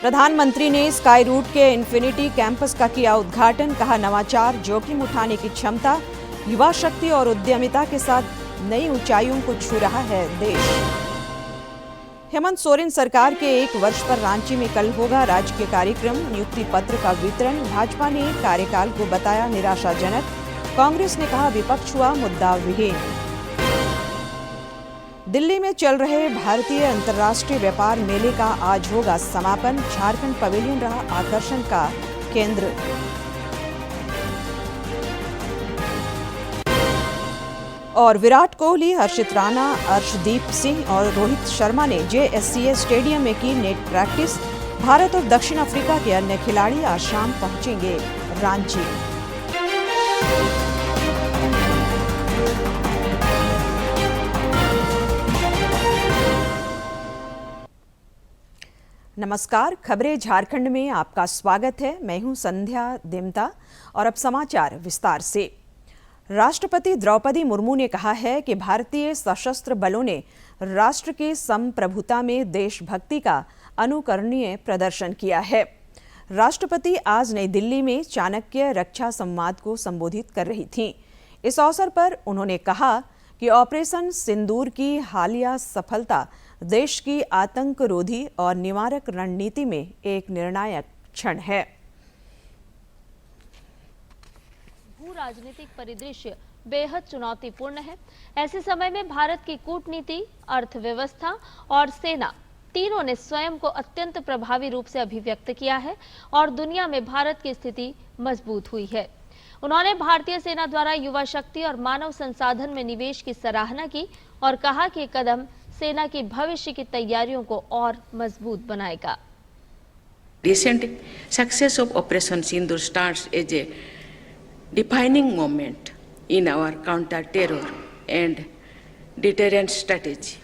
प्रधानमंत्री ने sky root के इन्फिनिटी कैंपस का किया उद्घाटन। कहा, नवाचार, जोखिम उठाने की क्षमता, युवा शक्ति और उद्यमिता के साथ नई ऊंचाइयों को छू रहा है देश। हेमंत सोरेन सरकार के 1 वर्ष पर रांची में कल होगा राजकीय कार्यक्रम। नियुक्ति पत्र का वितरण। भाजपा ने कार्यकाल को बताया निराशाजनक। कांग्रेस ने कहा विपक्ष हुआ मुद्दा विहीन। दिल्ली में चल रहे भारतीय अंतर्राष्ट्रीय व्यापार मेले का आज होगा समापन। झारखंड पवेलियन रहा आकर्षण का केंद्र। और विराट कोहली, हर्षित राणा, अर्शदीप सिंह और रोहित शर्मा ने JSCA स्टेडियम में की नेट प्रैक्टिस। भारत और दक्षिण अफ्रीका के अन्य खिलाड़ी आज शाम पहुंचेंगे रांची। नमस्कार, खबरें झारखंड में आपका स्वागत है। मैं हूं संध्या देमता और अब समाचार विस्तार से। राष्ट्रपति द्रौपदी मुर्मू ने कहा है कि भारतीय सशस्त्र बलों ने राष्ट्र की संप्रभुता में देशभक्ति का अनुकरणीय प्रदर्शन किया है। राष्ट्रपति आज नई दिल्ली में चाणक्य रक्षा संवाद को संबोधित कर रही थीं। इस अवसर पर उन्होंने कहा कि ऑपरेशन सिंदूर की हालिया सफलता देश की आतंकरोधी और निवारक रणनीति में एक निर्णायक क्षण है। भू राजनीतिक परिदृश्य बेहद चुनौतीपूर्ण है। ऐसे समय में भारत की कूटनीति, अर्थव्यवस्था और सेना तीनों ने स्वयं को अत्यंत प्रभावी रूप से अभिव्यक्त किया है और दुनिया में भारत की स्थिति मजबूत हुई है। उन्होंने भारतीय सेना द्वारा युवा शक्ति और मानव संसाधन में निवेश की सराहना की और कहा कि कदम सेना की भविष्य की तैयारियों को और मजबूत बनाएगा। Recent success of Operation Sindoor stands as a defining moment in our counter-terror and deterrence strategy.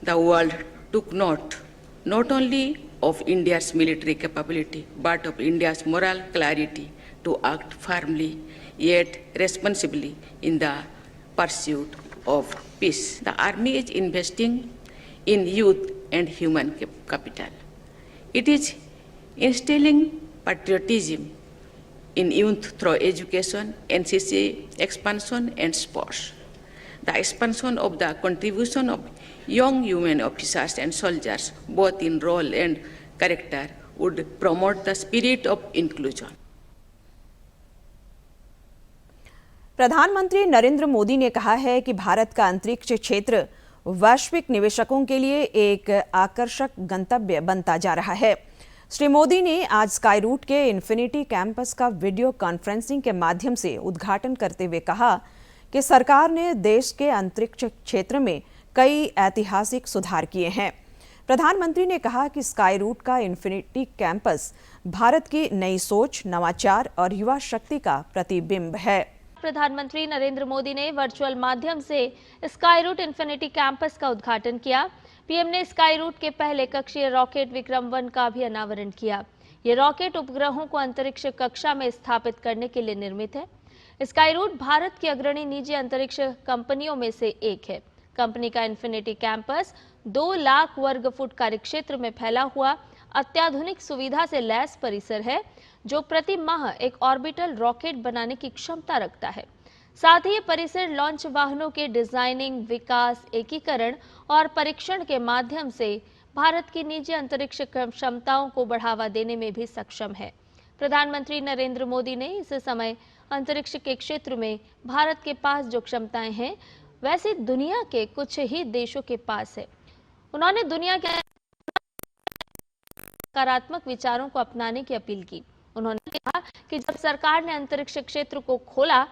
The world took note not only of India's military capability but of India's moral clarity to act firmly yet responsibly in the pursuit of peace. The Army is investing in youth and human capital. It is instilling patriotism in youth through education, NCC expansion and sports. The expansion of the contribution of young women officers and soldiers, both in role and character, would promote the spirit of inclusion. प्रधानमंत्री नरेंद्र मोदी ने कहा है कि भारत का अंतरिक्ष क्षेत्र वैश्विक निवेशकों के लिए एक आकर्षक गंतव्य बनता जा रहा है। श्री मोदी ने आज स्काई रूट के इन्फिनिटी कैंपस का वीडियो कॉन्फ्रेंसिंग के माध्यम से उद्घाटन करते हुए कहा कि सरकार ने देश के अंतरिक्ष क्षेत्र में कई ऐतिहासिक सुधार किए हैं। प्रधानमंत्री ने कहा कि स्काई रूट का इन्फिनिटी कैंपस भारत की नई सोच, नवाचार और युवा शक्ति का प्रतिबिंब है। प्रधानमंत्री नरेंद्र मोदी ने वर्चुअल माध्यम से स्काई रूट इन्फिनिटी कैंपस का उद्घाटन किया। पीएम ने स्काई रूट के पहले कक्षीय रॉकेट विक्रम-1 का भी अनावरण किया। ये रॉकेट उपग्रहों को अंतरिक्ष कक्षा में स्थापित करने के लिए निर्मित है। स्काई रूट भारत की अग्रणी निजी अंतरिक्ष कंपनियों में से एक है। कंपनी का इन्फिनिटी कैंपस 2 लाख वर्ग फुट कार्यक्षेत्र में फैला हुआ अत्याधुनिक सुविधा से लैस परिसर है जो प्रति माह एक ऑर्बिटल रॉकेट बनाने की क्षमता रखता है। साथ ही परिसर लॉन्च वाहनों के डिजाइनिंग, विकास, एकीकरण और परीक्षण के माध्यम से भारत की निजी अंतरिक्ष क्षमताओं को बढ़ावा देने में भी सक्षम है। प्रधानमंत्री नरेंद्र मोदी ने इस समय अंतरिक्ष के क्षेत्र में भारत के पास जो क्षमताएं हैं वैसे दुनिया के कुछ ही देशों के पास है। उन्होंने दुनिया के सकारात्मक विचारों को अपनाने की अपील की। उन्होंने कहा कि जब सरकार ने अंतरिक्ष क्षेत्र को खोला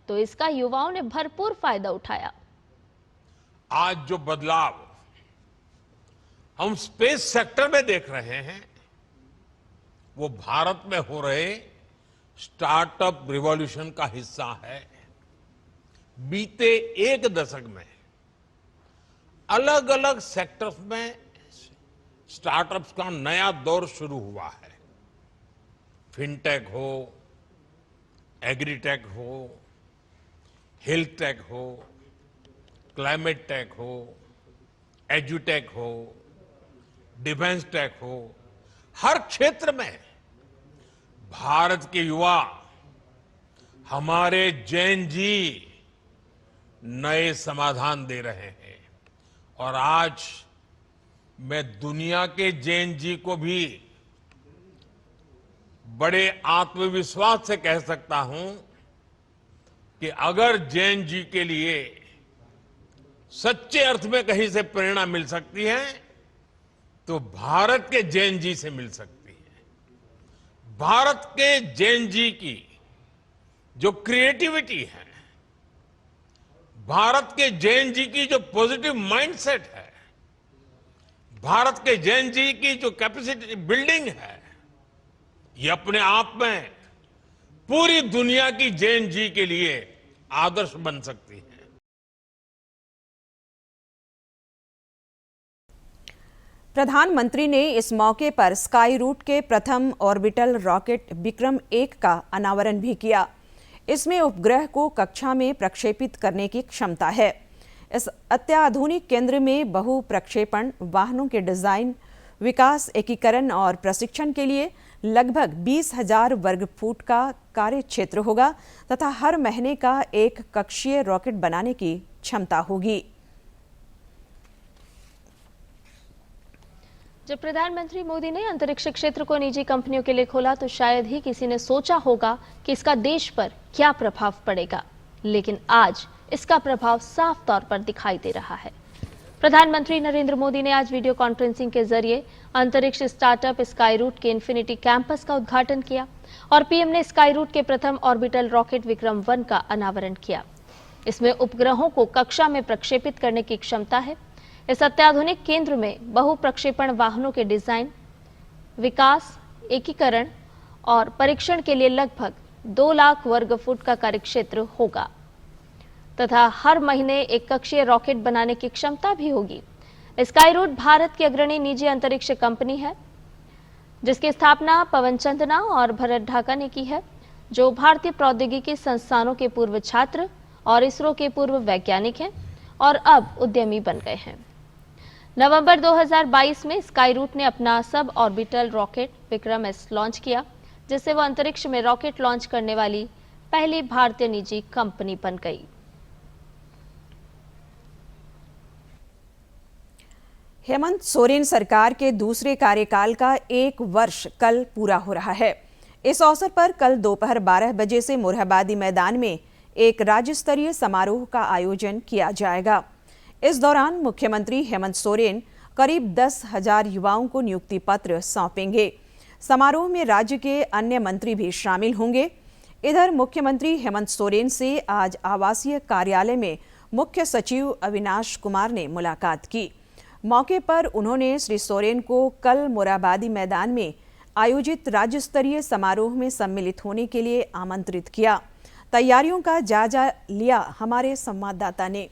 तो इसका युवाओं ने भरपूर फायदा उठाया। आज जो बदलाव हम स्पेस सेक्टर में देख रहे हैं वो भारत में हो रहे स्टार्टअप रिवॉल्यूशन का हिस्सा है। बीते 1 दशक में अलग अलग सेक्टर्स में स्टार्टअप्स का नया दौर शुरू हुआ है। फिनटेक हो, एग्रीटेक हो, हेल्थ टेक हो, क्लाइमेट टेक हो, एजुटेक हो, डिफेंस टेक हो, हर क्षेत्र में भारत के युवा, हमारे जैन जी नए समाधान दे रहे हैं। और आज मैं दुनिया के जैन जी को भी बड़े आत्मविश्वास से कह सकता हूं कि अगर जैन जी के लिए सच्चे अर्थ में कहीं से प्रेरणा मिल सकती है तो भारत के जैन जी से मिल सकती है। भारत के जैन जी की जो क्रिएटिविटी है, भारत के जैन जी की जो पॉजिटिव माइंडसेट है, भारत के जैन जी की जो कैपेसिटी बिल्डिंग है, ये अपने आप में पूरी दुनिया की जैन जी के लिए आदर्श बन सकती है। प्रधानमंत्री ने इस मौके पर स्काई रूट के प्रथम ऑर्बिटल रॉकेट विक्रम 1 का अनावरण भी किया। इसमें उपग्रह को कक्षा में प्रक्षेपित करने की क्षमता है। इस अत्याधुनिक केंद्र में बहु प्रक्षेपण वाहनों के डिजाइन, विकास, एकीकरण और प्रशिक्षण के लिए लगभग 20,000 वर्ग फुट का कार्य क्षेत्र होगा तथा हर महीने का एक कक्षीय रॉकेट बनाने की क्षमता होगी। जब प्रधानमंत्री मोदी ने अंतरिक्ष क्षेत्र को निजी कंपनियों के लिए खोला तो शायद ही किसी ने सोचा होगा कि इसका देश पर क्या प्रभाव पड़ेगा, लेकिन आज इसका प्रभाव साफ तौर पर दिखाई दे रहा है। प्रधानमंत्री नरेंद्र मोदी ने आज वीडियो कॉन्फ्रेंसिंग के जरिए अंतरिक्ष स्टार्टअप स्काई रूट के इन्फिनिटी कैंपस का उद्घाटन किया और पीएम ने स्काई रूट के प्रथम ऑर्बिटल रॉकेट विक्रम 1 का अनावरण किया। इसमें उपग्रहों को कक्षा में प्रक्षेपित करने की क्षमता है। इस अत्याधुनिक केंद्र में बहु प्रक्षेपण वाहनों के डिजाइन, विकास, एकीकरण और परीक्षण के लिए लगभग 2 लाख वर्ग फुट का कार्यक्षेत्र होगा तथा हर महीने एक कक्षीय रॉकेट बनाने की क्षमता भी होगी। स्काई रूट भारत की अग्रणी निजी अंतरिक्ष कंपनी है जिसकी स्थापना पवन चंदना और भरत ढाका ने की है, जो भारतीय प्रौद्योगिकी संस्थानों के पूर्व छात्र और इसरो के पूर्व वैज्ञानिक हैं और अब उद्यमी बन गए हैं। नवंबर 2022 में स्काई रूट ने अपना sub orbital rocket Vikram S launch किया, जिससे वह अंतरिक्ष में रॉकेट लॉन्च करने वाली पहली भारतीय निजी कंपनी बन गई। हेमंत सोरेन सरकार के दूसरे कार्यकाल का 1 वर्ष कल पूरा हो रहा है। इस अवसर पर कल दोपहर 12 बजे से मोरहाबादी मैदान में एक राज्य स्तरीय समारोह का आयोजन किया जाएगा। इस दौरान मुख्यमंत्री हेमंत सोरेन करीब 10,000 युवाओं को नियुक्ति पत्र सौंपेंगे। समारोह में राज्य के अन्य मंत्री भी शामिल होंगे। इधर मुख्यमंत्री हेमंत सोरेन से आज आवासीय कार्यालय में मुख्य सचिव अविनाश कुमार ने मुलाकात की। मौके पर उन्होंने श्री सोरेन को कल मोरहाबादी मैदान में आयोजित राज्य स्तरीय समारोह में सम्मिलित होने के लिए आमंत्रित किया। तैयारियों का जायजा लिया हमारे संवाददाता ने।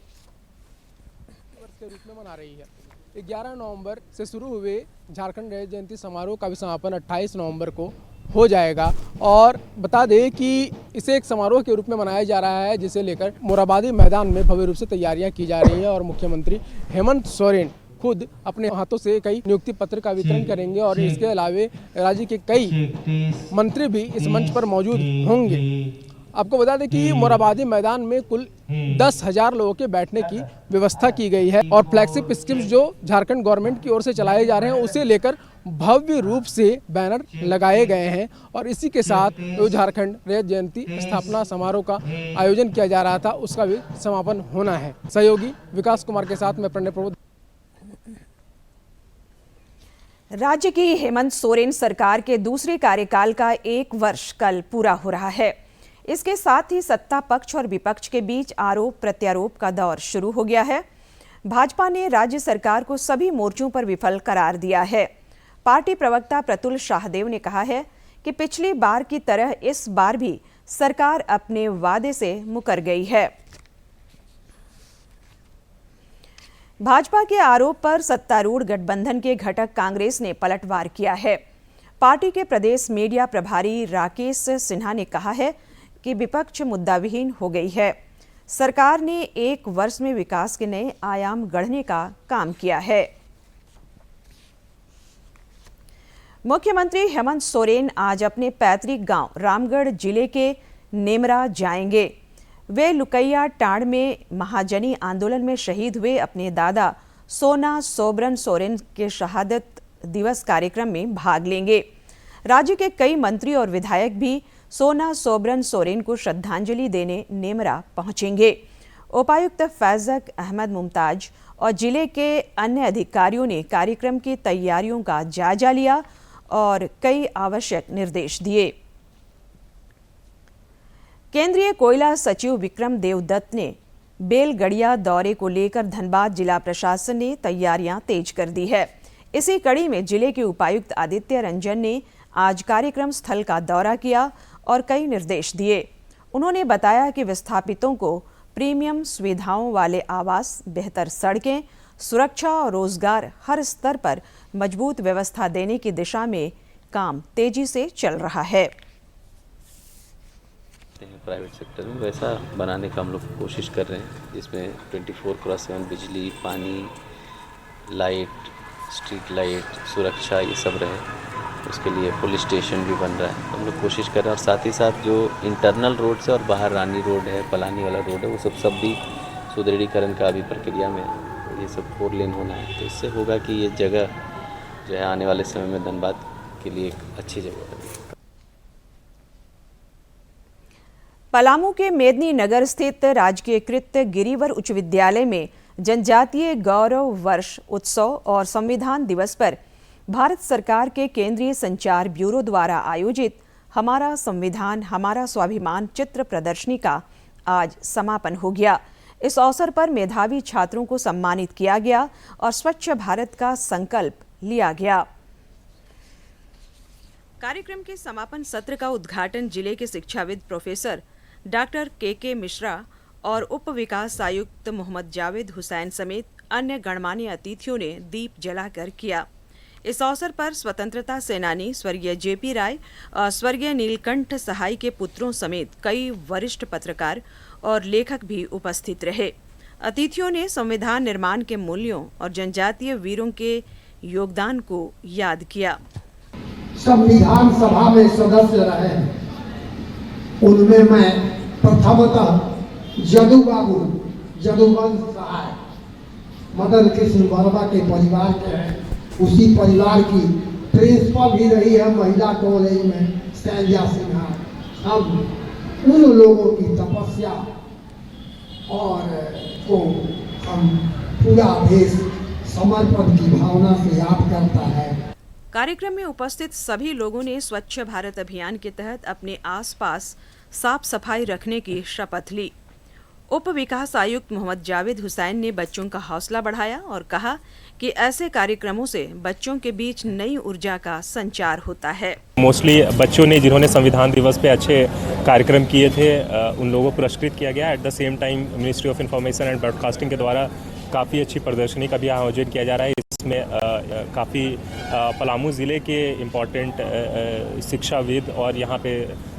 के रूप में मना रही है। 11 नवंबर से शुरू हुए झारखंड रजत जयंती समारोह का भी समापन 28 नवंबर को हो जाएगा और बता दें कि इसे एक समारोह के रूप में मनाया जा रहा है, जिसे लेकर मोरहाबादी मैदान में भव्य रूप से तैयारियां की जा रही है और मुख्यमंत्री हेमंत सोरेन खुद अपने हाथों से कई नियुक्ति पत्र का वितरण करेंगे और इसके अलावा राज्य के कई मंत्री भी इस मंच पर मौजूद होंगे। आपको बता दें कि मोरहाबादी मैदान में कुल 10,000 लोगों के बैठने की व्यवस्था की गई है और फ्लैगशिप स्कीम्स जो झारखंड गवर्नमेंट की ओर से चलाए जा रहे हैं उसे लेकर भव्य रूप से बैनर लगाए गए हैं और इसी के साथ जो झारखंड रजत जयंती स्थापना समारोह का आयोजन किया जा रहा था उसका भी समापन होना है। सहयोगी विकास कुमार के साथ मैं प्रणय प्रभु। राज्य की हेमंत सोरेन सरकार के दूसरे कार्यकाल का 1 वर्ष कल पूरा हो रहा है। इसके साथ ही सत्ता पक्ष और विपक्ष के बीच आरोप प्रत्यारोप का दौर शुरू हो गया है। भाजपा ने राज्य सरकार को सभी मोर्चों पर विफल करार दिया है। पार्टी प्रवक्ता प्रतुल शाहदेव ने कहा है कि पिछली बार की तरह इस बार भी सरकार अपने वादे से मुकर गई है। भाजपा के आरोप पर सत्तारूढ़ गठबंधन के घटक कांग्रेस ने पलटवार किया है। पार्टी के प्रदेश मीडिया प्रभारी राकेश सिन्हा ने कहा है कि विपक्ष मुद्दाविहीन हो गई है। सरकार ने 1 वर्ष में विकास के नए आयाम गढ़ने का काम किया है। मुख्यमंत्री हेमंत सोरेन आज अपने पैतृक गांव रामगढ़ जिले के नेमरा जाएंगे। वे लुकैया टांड में महाजनी आंदोलन में शहीद हुए अपने दादा सोना सोबरन सोरेन के शहादत दिवस कार्यक्रम में भाग लेंगे। राज्य के कई मंत्री और विधायक भी सोना सोबरन सोरेन को श्रद्धांजलि देने नेमरा पहुंचेंगे। उपायुक्त फैजक अहमद मुमताज और जिले के अन्य अधिकारियों ने कार्यक्रम की तैयारियों का जायजा लिया और कई आवश्यक निर्देश दिए। केंद्रीय कोयला सचिव विक्रम देवदत्त ने बेलगड़िया दौरे को लेकर धनबाद जिला प्रशासन ने तैयारियां तेज कर दी है। इसी कड़ी में जिले के उपायुक्त आदित्य रंजन ने आज कार्यक्रम स्थल का दौरा किया और कई निर्देश दिए। उन्होंने बताया कि विस्थापितों को प्रीमियम सुविधाओं वाले आवास, बेहतर सड़कें, सुरक्षा और रोजगार हर स्तर पर मजबूत व्यवस्था देने की दिशा में काम तेजी से चल रहा है। प्राइवेट सेक्टर में वैसा बनाने का हम लोग कोशिश कर रहे हैं, जिसमें 24/7 बिजली, पानी, लाइट, स्ट्रीट लाइट, सुरक्षा ये सब रहे। उसके लिए पुलिस स्टेशन भी बन रहा है। हम लोग कोशिश कर रहे हैं और साथ ही साथ जो इंटरनल रोड से और बाहर रानी रोड है, पलानी वाला रोड है, वो सब भी सुदृढ़ीकरण का अभी प्रक्रिया में है। ये सब 4 लेन होना है, तो इससे होगा कि ये जगह जो है आने वाले समय में धनबाद के लिए एक अच्छी जगह बनेगी। पलामू के मेदिनीनगर स्थित राजकीयकृत गिरिवर उच्च विद्यालय में जनजातीय गौरव वर्ष उत्सव और संविधान दिवस पर भारत सरकार के केंद्रीय संचार ब्यूरो द्वारा आयोजित हमारा संविधान हमारा स्वाभिमान चित्र प्रदर्शनी का आज समापन हो गया। इस अवसर पर मेधावी छात्रों को सम्मानित किया गया और स्वच्छ भारत का संकल्प लिया गया। कार्यक्रम के समापन सत्र का उद्घाटन जिले के शिक्षाविद प्रोफेसर डॉक्टर के मिश्रा और उप विकास आयुक्त मोहम्मद जावेद हुसैन समेत अन्य गणमान्य अतिथियों ने दीप जलाकर किया। इस अवसर पर स्वतंत्रता सेनानी स्वर्गीय जेपी राय और स्वर्गीय नीलकंठ सहाय के पुत्रों समेत कई वरिष्ठ पत्रकार और लेखक भी उपस्थित रहे। अतिथियों ने संविधान निर्माण के मूल्यों और जनजातीय वीरों के योगदान को याद किया। संविधान सभा में सदस्य रहे, उनमें मैं प्रथमतः जदुवंश सहाय मदन कृष्ण वर्मा के परिवार के हैं। उसी परिवार की प्रिंसिपल भी रही है महिला कॉलेज में शैलजा सिन्हा। हम उन लोगों की तपस्या और को हम पूरा देश समर्पण की भावना से याद करता है। कार्यक्रम में उपस्थित सभी लोगों ने स्वच्छ भारत अभियान के तहत अपने आसपास साफ सफाई रखने की शपथ ली। उप विकास आयुक्त मोहम्मद जावेद हुसैन ने बच्चों का हौसला बढ़ाया और कहा कि ऐसे कार्यक्रमों से बच्चों के बीच नई ऊर्जा का संचार होता है। मोस्टली बच्चों ने जिन्होंने संविधान दिवस पे अच्छे कार्यक्रम किए थे उन लोगों को पुरस्कृत किया गया। At the same time ministry of information and broadcasting के द्वारा काफ़ी अच्छी प्रदर्शनी का भी आयोजन किया जा रहा है। इसमें काफ़ी पलामू ज़िले के इम्पोर्टेंट शिक्षाविद और यहाँ पे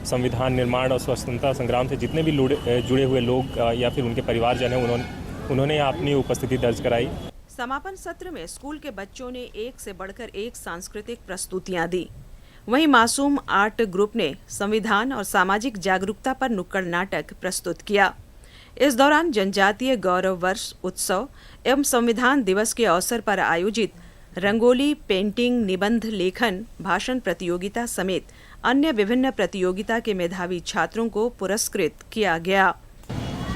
संविधान निर्माण और स्वतंत्रता संग्राम से जितने भी जुड़े हुए लोग या फिर उनके परिवारजन हैं उन्होंने अपनी उपस्थिति दर्ज कराई। समापन सत्र में स्कूल के बच्चों ने एक से बढ़कर एक सांस्कृतिक प्रस्तुतियां दी। वहीं मासूम आर्ट ग्रुप ने संविधान और सामाजिक जागरूकता पर नुक्कड़ नाटक प्रस्तुत किया। इस दौरान जनजातीय गौरव वर्ष उत्सव एवं संविधान दिवस के अवसर पर आयोजित रंगोली, पेंटिंग, निबंध लेखन, भाषण प्रतियोगिता समेत अन्य विभिन्न प्रतियोगिता के मेधावी छात्रों को पुरस्कृत किया गया।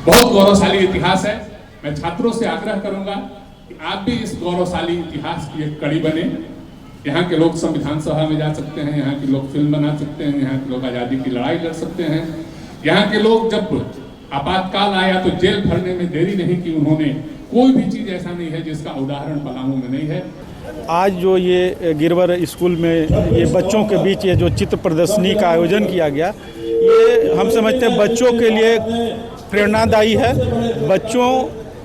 बहुत गौरवशाली इतिहास है। मैं छात्रों से आग्रह करूंगा कि आप भी इस गौरवशाली इतिहास की एक कड़ी बने। यहाँ के लोग संविधान सभा में जा सकते हैं, यहाँ के लोग फिल्म बना सकते हैं, यहाँ के लोग आज़ादी की लड़ाई लड़ सकते हैं। यहाँ के लोग जब आपातकाल आया तो जेल भरने में देरी नहीं की उन्होंने। कोई भी चीज़ ऐसा नहीं है जिसका उदाहरण पलामू में नहीं है। आज जो ये गिरवर स्कूल में ये बच्चों के बीच ये जो चित्र प्रदर्शनी का आयोजन किया गया, ये हम समझते हैं बच्चों के लिए प्रेरणादायी है। बच्चों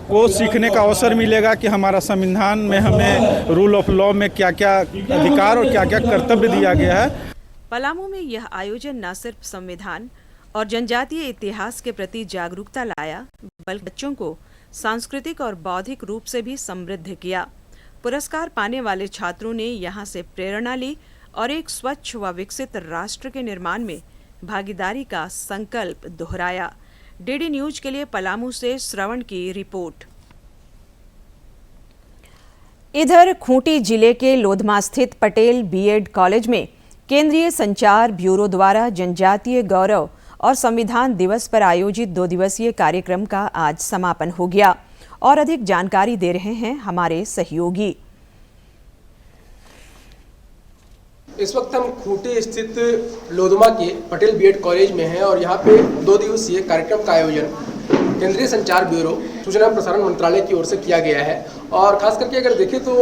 को सीखने का अवसर मिलेगा कि हमारा संविधान में हमें रूल ऑफ लॉ में क्या क्या अधिकार और क्या क्या कर्तव्य दिया गया है। पलामू में यह आयोजन न सिर्फ संविधान और जनजातीय इतिहास के प्रति जागरूकता लाया, बल्कि बच्चों को सांस्कृतिक और बौद्धिक रूप से भी समृद्ध किया। पुरस्कार पाने वाले छात्रों ने यहां से प्रेरणा ली और एक स्वच्छ व विकसित राष्ट्र के निर्माण में भागीदारी का संकल्प दोहराया। डीडी न्यूज के लिए पलामू से श्रवण की रिपोर्ट। इधर खूंटी जिले के लोधमा स्थित पटेल बीएड कॉलेज में केंद्रीय संचार ब्यूरो द्वारा जनजातीय गौरव और संविधान दिवस पर आयोजित 2 दिवसीय कार्यक्रम का आज समापन हो गया। और अधिक जानकारी दे रहे हैं हमारे सहयोगी। इस वक्त हम खूंटी स्थित लोधमा के पटेल बीएड कॉलेज में हैं और यहाँ पे 2 दिवसीय कार्यक्रम का आयोजन केंद्रीय संचार ब्यूरो सूचना एवं प्रसारण मंत्रालय की ओर से किया गया है। और खास करके अगर देखें तो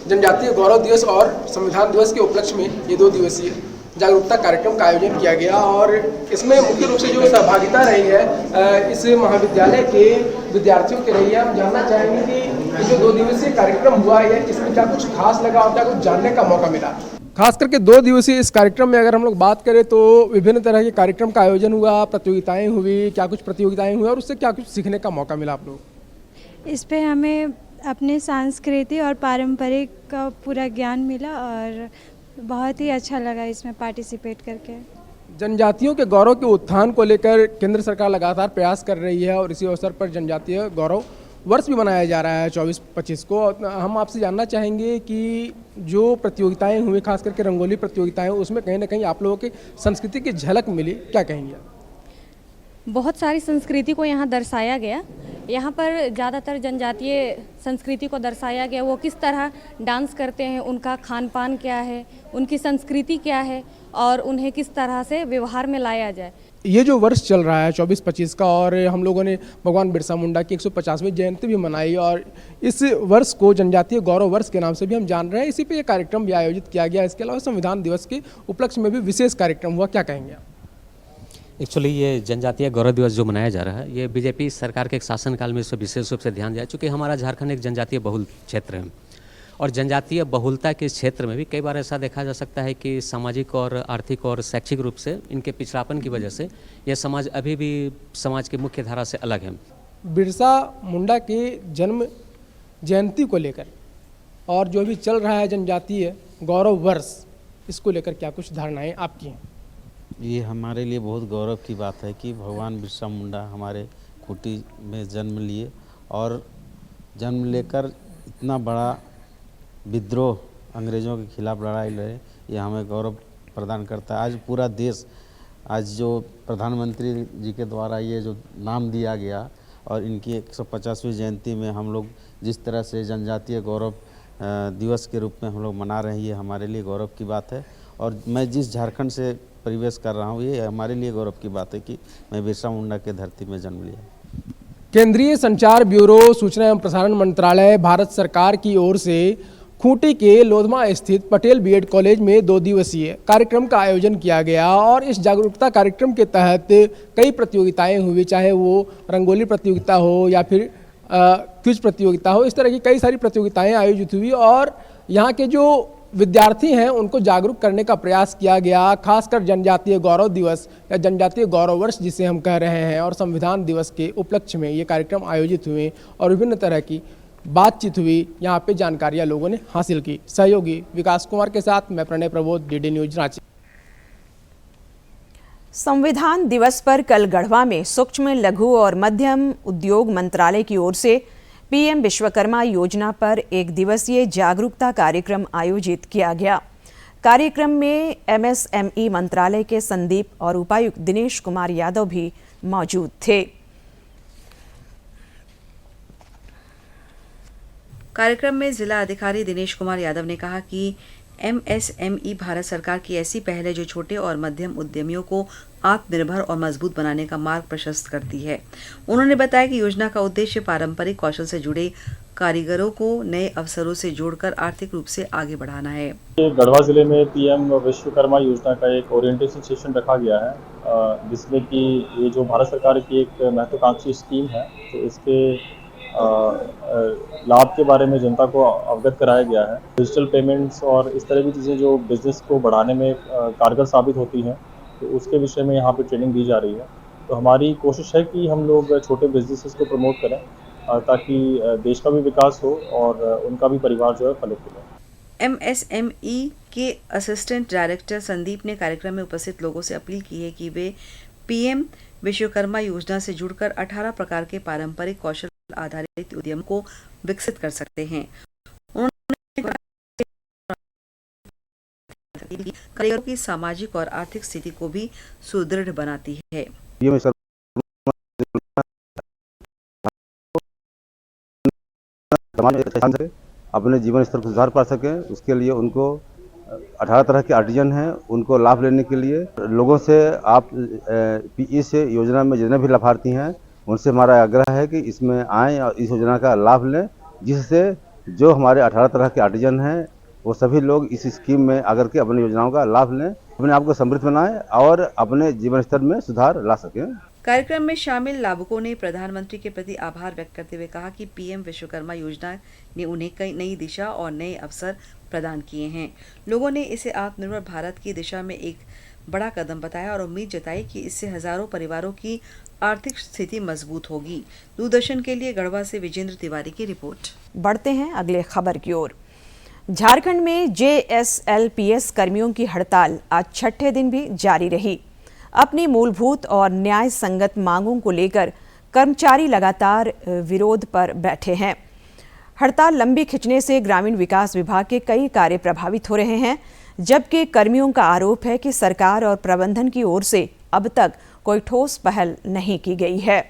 जनजातीय गौरव दिवस और संविधान दिवस के उपलक्ष्य में ये 2 दिवसीय जागरूकता कार्यक्रम का आयोजन किया गया। और इसमें मुख्य रूप से जो सहभागिता रही है इस महाविद्यालय के विद्यार्थियों की रही है। हम जानना चाहेंगे कि जो 2 दिवसीय कार्यक्रम हुआ है इसमें क्या कुछ खास लगा और क्या कुछ जानने का मौका मिला। खास करके 2 दिवसीय इस कार्यक्रम में अगर हम लोग बात करें तो विभिन्न तरह के कार्यक्रम का आयोजन हुआ, प्रतियोगिताएं हुई, क्या कुछ प्रतियोगिताएं हुई और उससे क्या कुछ सीखने का मौका मिला आप लोग। इस पे हमें अपने सांस्कृतिक और पारंपरिक का पूरा ज्ञान मिला और बहुत ही अच्छा लगा इसमें पार्टिसिपेट करके। जनजातियों के गौरव के उत्थान को लेकर केंद्र सरकार लगातार प्रयास कर रही है और इसी अवसर पर जनजातीय गौरव वर्ष भी मनाया जा रहा है 24-25 को। हम आपसे जानना चाहेंगे कि जो प्रतियोगिताएं हुई, खास करके रंगोली प्रतियोगिताएं, उसमें कहीं ना कहीं आप लोगों की संस्कृति की झलक मिली, क्या कहेंगे आप? बहुत सारी संस्कृति को यहाँ दर्शाया गया। यहाँ पर ज़्यादातर जनजातीय संस्कृति को दर्शाया गया। वो किस तरह डांस करते हैं, उनका खान पान क्या है, उनकी संस्कृति क्या है और उन्हें किस तरह से व्यवहार में लाया जाए। ये जो वर्ष चल रहा है 24-25 का और हम लोगों ने भगवान बिरसा मुंडा की 150वीं जयंती भी मनाई और इस वर्ष को जनजातीय गौरव वर्ष के नाम से भी हम जान रहे हैं। इसी पे ये कार्यक्रम भी आयोजित किया गया। इसके अलावा संविधान दिवस के उपलक्ष्य में भी विशेष कार्यक्रम हुआ, क्या कहेंगे आप? एक्चुअली ये जनजातीय गौरव दिवस जो मनाया जा रहा है ये बीजेपी सरकार के एक शासनकाल में इस पर विशेष रूप से ध्यान दिया, चूँकि हमारा झारखंड एक जनजातीय बहुल क्षेत्र है और जनजातीय बहुलता के क्षेत्र में भी कई बार ऐसा देखा जा सकता है कि सामाजिक और आर्थिक और शैक्षिक रूप से इनके पिछड़ापन की वजह से यह समाज अभी भी समाज की मुख्य धारा से अलग है। बिरसा मुंडा के जन्म जयंती को लेकर और जो भी चल रहा है जनजातीय गौरव वर्ष, इसको लेकर क्या कुछ धारणाएं आपकी हैं? ये हमारे लिए बहुत गौरव की बात है कि भगवान बिरसा मुंडा हमारे खूंटी में जन्म लिए और जन्म लेकर इतना बड़ा विद्रोह अंग्रेज़ों के खिलाफ लड़ाई लड़े, ये हमें गौरव प्रदान करता है। आज पूरा देश, आज जो प्रधानमंत्री जी के द्वारा ये जो नाम दिया गया और इनकी 150वीं जयंती में हम लोग जिस तरह से जनजातीय गौरव दिवस के रूप में हम लोग मना रहे हैं, ये हमारे लिए गौरव की बात है। और मैं जिस झारखंड से परिवेश कर रहा हूँ, ये हमारे लिए गौरव की बात है कि मैं बिरसा मुंडा के धरती में जन्म लिया। केंद्रीय संचार ब्यूरो सूचना एवं प्रसारण मंत्रालय भारत सरकार की ओर से खूंटी के लोधमा स्थित पटेल बीएड कॉलेज में 2 दिवसीय कार्यक्रम का आयोजन किया गया और इस जागरूकता कार्यक्रम के तहत कई प्रतियोगिताएं हुई, चाहे वो रंगोली प्रतियोगिता हो या फिर क्विज प्रतियोगिता हो। इस तरह की कई सारी प्रतियोगिताएं आयोजित हुई और यहाँ के जो विद्यार्थी हैं उनको जागरूक करने का प्रयास किया गया, खासकर जनजातीय गौरव दिवस या जनजातीय गौरव वर्ष जिसे हम कह रहे हैं और संविधान दिवस के उपलक्ष्य में ये कार्यक्रम आयोजित हुए और विभिन्न तरह की बातचीत हुई। यहाँ पे जानकारियाँ लोगों ने हासिल की। सहयोगी विकास कुमार के साथ मैं प्रणय प्रबोध, डीडी न्यूज रांची। संविधान दिवस पर कल गढ़वा में सूक्ष्म, लघु और मध्यम उद्योग मंत्रालय की ओर से पीएम विश्वकर्मा योजना पर 1 दिवसीय जागरूकता कार्यक्रम आयोजित किया गया। कार्यक्रम में एमएसएमई मंत्रालय के संदीप और उपायुक्त दिनेश कुमार यादव भी मौजूद थे। कार्यक्रम में जिला अधिकारी दिनेश कुमार यादव ने कहा कि एमएसएमई भारत सरकार की ऐसी पहल है जो छोटे और मध्यम उद्यमियों को आत्मनिर्भर और मजबूत बनाने का मार्ग प्रशस्त करती है। उन्होंने बताया कि योजना का उद्देश्य पारंपरिक कौशल से जुड़े कारीगरों को नए अवसरों से जोड़कर आर्थिक रूप से आगे बढ़ाना है। गढ़वा जिले में पीएम विश्वकर्मा योजना का एक ओरिएंटेशन सेशन रखा गया है, जिसमें कि ये जो भारत सरकार की एक महत्वाकांक्षी स्कीम है, तो इसके लाभ के बारे में जनता को अवगत कराया गया है। डिजिटल पेमेंट्स और इस तरह की चीज़ें जो बिजनेस को बढ़ाने में कारगर साबित होती हैं, तो उसके विषय में यहाँ पे ट्रेनिंग दी जा रही है। तो हमारी कोशिश है कि हम लोग छोटे बिजनेसेस को प्रमोट करें ताकि देश का भी विकास हो और उनका भी परिवार जो है फलित हो। MSME के असिस्टेंट डायरेक्टर संदीप ने कार्यक्रम में उपस्थित लोगों से अपील की है कि वे पीएम विश्वकर्मा योजना से जुड़कर 18 प्रकार के पारंपरिक कौशल आधारित उद्यम को विकसित कर सकते हैं। उन्होंने कारीगरों की सामाजिक और आर्थिक स्थिति को भी सुदृढ़ बनाती है। अपने जीवन स्तर को सुधार पा सकें, उसके लिए उनको 18 तरह के आर्टिजन हैं, उनको लाभ लेने के लिए लोगों से आप इस योजना में जितने भी लाभार्थी हैं उनसे हमारा आग्रह है कि इसमें आएँ और इस योजना का लाभ लें, जिससे जो हमारे 18 तरह के आर्टिजन हैं वो सभी लोग इस स्कीम में आकर के अपनी योजनाओं का लाभ लें, अपने आप को समृद्ध बनाएं और अपने जीवन स्तर में सुधार ला सकें। कार्यक्रम में शामिल लाभुकों ने प्रधानमंत्री के प्रति आभार व्यक्त करते हुए कहा कि पीएम विश्वकर्मा योजना ने उन्हें कई नई दिशा और नए अवसर प्रदान किए हैं। लोगों ने इसे आत्मनिर्भर भारत की दिशा में एक बड़ा कदम बताया और उम्मीद जताई कि इससे हजारों परिवारों की आर्थिक स्थिति मजबूत होगी। दूरदर्शन के लिए गढ़वा से विजेंद्र तिवारी की रिपोर्ट। बढ़ते हैं अगले खबर की ओर। झारखंड में JSLPS कर्मियों की हड़ताल आज छठे दिन भी जारी रही। अपनी मूलभूत और न्याय संगत मांगों को लेकर कर्मचारी लगातार विरोध पर बैठे हैं। हड़ताल लंबी खिंचने से ग्रामीण विकास विभाग के कई कार्य प्रभावित हो रहे हैं, जबकि कर्मियों का आरोप है कि सरकार और प्रबंधन की ओर से अब तक कोई ठोस पहल नहीं की गई है।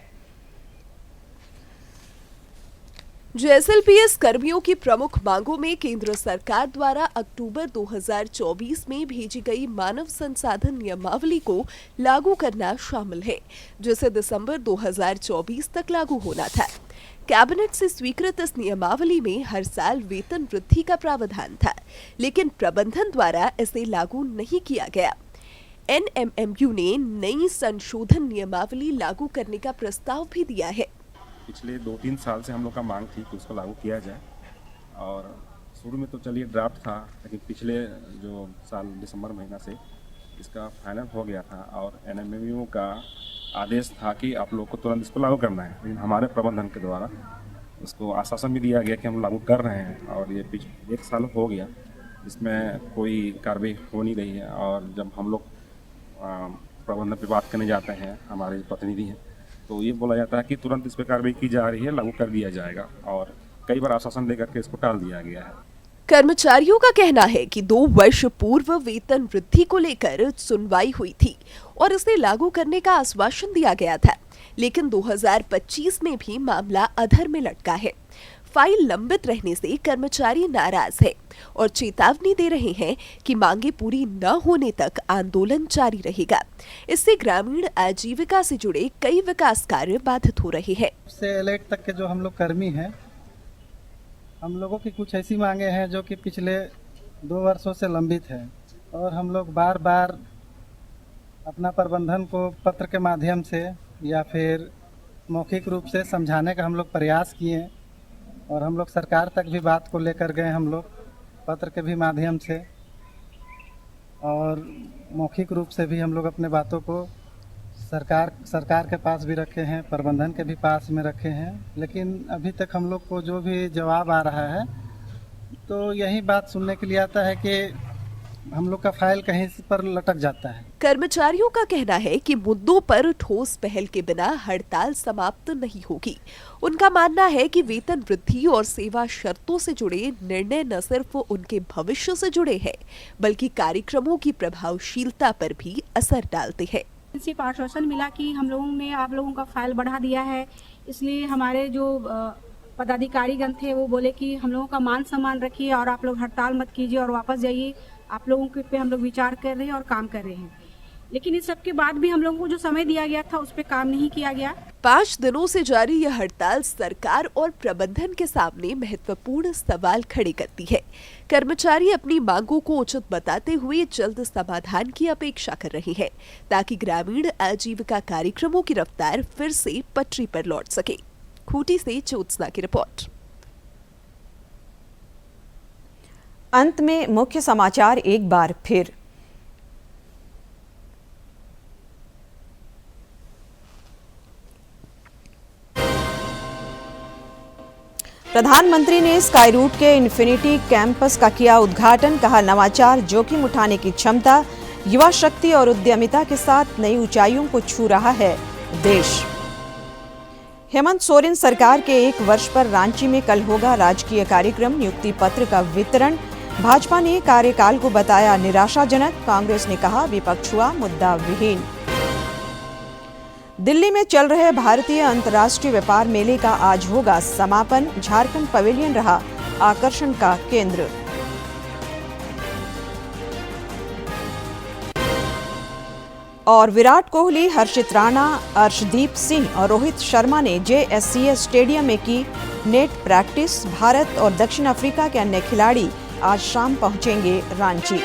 JSLPS कर्मियों की प्रमुख मांगों में केंद्र सरकार द्वारा अक्टूबर 2024 में भेजी गई मानव संसाधन नियमावली को लागू करना शामिल है, जिसे दिसंबर 2024 तक लागू होना था। कैबिनेट से स्वीकृत इस नियमावली में हर साल वेतन वृद्धि का प्रावधान था, लेकिन प्रबंधन द्वारा इसे लागू नहीं किया गया। NMMU ने नई संशोधन नियमावली लागू करने का प्रस्ताव भी दिया है। पिछले 2-3 साल से हम लोग का मांग थी कि उसको लागू किया जाए, और शुरू में तो चलिए ड्राफ्ट था, लेकिन पिछले जो साल दिसंबर महीना से इसका फाइनल हो गया था और NMMU का आदेश था कि आप लोग को तुरंत इसको लागू करना है। लेकिन हमारे प्रबंधन के द्वारा उसको आश्वासन भी दिया गया कि हम लागू कर रहे हैं, और ये पिछले 1 साल हो गया, इसमें कोई कार्रवाई हो नहीं रही है। और जब हम लोग प्रबंधन पे बात करने जाते हैं, हमारे प्रतिनिधि हैं, तो ये बोला जाता है कि तुरंत इस पर कार्रवाई की जा रही है, लागू कर दिया जाएगा, और कई बार आश्वासन देकर के इसको टाल दिया गया है। कर्मचारियों का कहना है कि 2 वर्ष पूर्व वेतन वृद्धि को लेकर सुनवाई हुई थी और इसे लागू करने का आश्वासन दिया गया था, लेकिन 2025 में भी मामला अधर में लटका है। फाइल लंबित रहने से कर्मचारी नाराज है और चेतावनी दे रहे हैं कि मांगे पूरी न होने तक आंदोलन जारी रहेगा। इससे ग्रामीण आजीविका से जुड़े कई विकास कार्य बाधित हो रहे हैं। से एलेट तक के जो हम लोग कर्मी हैं, हम लोगों की कुछ ऐसी मांगे हैं जो कि पिछले 2 वर्षों से लंबित है, और हम लोग बार बार अपना प्रबंधन को पत्र के माध्यम से या फिर मौखिक रूप से समझाने का हम लोग प्रयास किए, और हम लोग सरकार तक भी बात को लेकर गए, हम लोग पत्र के भी माध्यम से और मौखिक रूप से भी हम लोग अपने बातों को सरकार के पास भी रखे हैं, प्रबंधन के भी पास में रखे हैं, लेकिन अभी तक हम लोग को जो भी जवाब आ रहा है तो यही बात सुनने के लिए आता है कि हम लोग का फाइल कहीं पर लटक जाता है। कर्मचारियों का कहना है कि मुद्दों पर ठोस पहल के बिना हड़ताल समाप्त नहीं होगी। उनका मानना है कि वेतन वृद्धि और सेवा शर्तों से जुड़े निर्णय न सिर्फ उनके भविष्य से जुड़े हैं, बल्कि कार्यक्रमों की प्रभावशीलता पर भी असर डालते हैं। सिर्फ आश्वासन मिला कि हम लोगों ने आप लोगों का फाइल बढ़ा दिया है, इसलिए हमारे जो पदाधिकारीगण थे वो बोले कि हम लोगों का मान सम्मान रखिए और आप लोग हड़ताल मत कीजिए और वापस जाइए, आप लोगों के पे हम लोग विचार कर रहे हैं और काम कर रहे हैं। लेकिन इस सब के बाद भी हम लोगों को जो समय दिया गया था उस पर काम नहीं किया गया। 5 दिनों से जारी यह हड़ताल सरकार और प्रबंधन के सामने महत्वपूर्ण सवाल खड़े करती है। कर्मचारी अपनी मांगों को उचित बताते हुए जल्द समाधान की अपेक्षा कर रहे हैं, ताकि ग्रामीण आजीविका कार्यक्रमों की रफ्तार फिर से पटरी पर लौट सके। खूंटी से ज्योत्सना की रिपोर्ट। अंत में मुख्य समाचार एक बार फिर। प्रधानमंत्री ने स्काई रूट के इन्फिनिटी कैंपस का किया उद्घाटन। कहा, नवाचार, जोखिम उठाने की क्षमता, युवा शक्ति और उद्यमिता के साथ नई ऊंचाइयों को छू रहा है देश। हेमंत सोरेन सरकार के 1 वर्ष पर रांची में कल होगा राजकीय कार्यक्रम। नियुक्ति पत्र का वितरण। भाजपा ने कार्यकाल को बताया निराशाजनक। कांग्रेस ने कहा, विपक्ष हुआ मुद्दा विहीन। दिल्ली में चल रहे भारतीय अंतर्राष्ट्रीय व्यापार मेले का आज होगा समापन। झारखंड पवेलियन रहा आकर्षण का केंद्र। और विराट कोहली, हर्षित राणा, अर्शदीप सिंह और रोहित शर्मा ने JSCA स्टेडियम में की नेट प्रैक्टिस। भारत और दक्षिण अफ्रीका के अन्य खिलाड़ी आज शाम पहुंचेंगे रांची।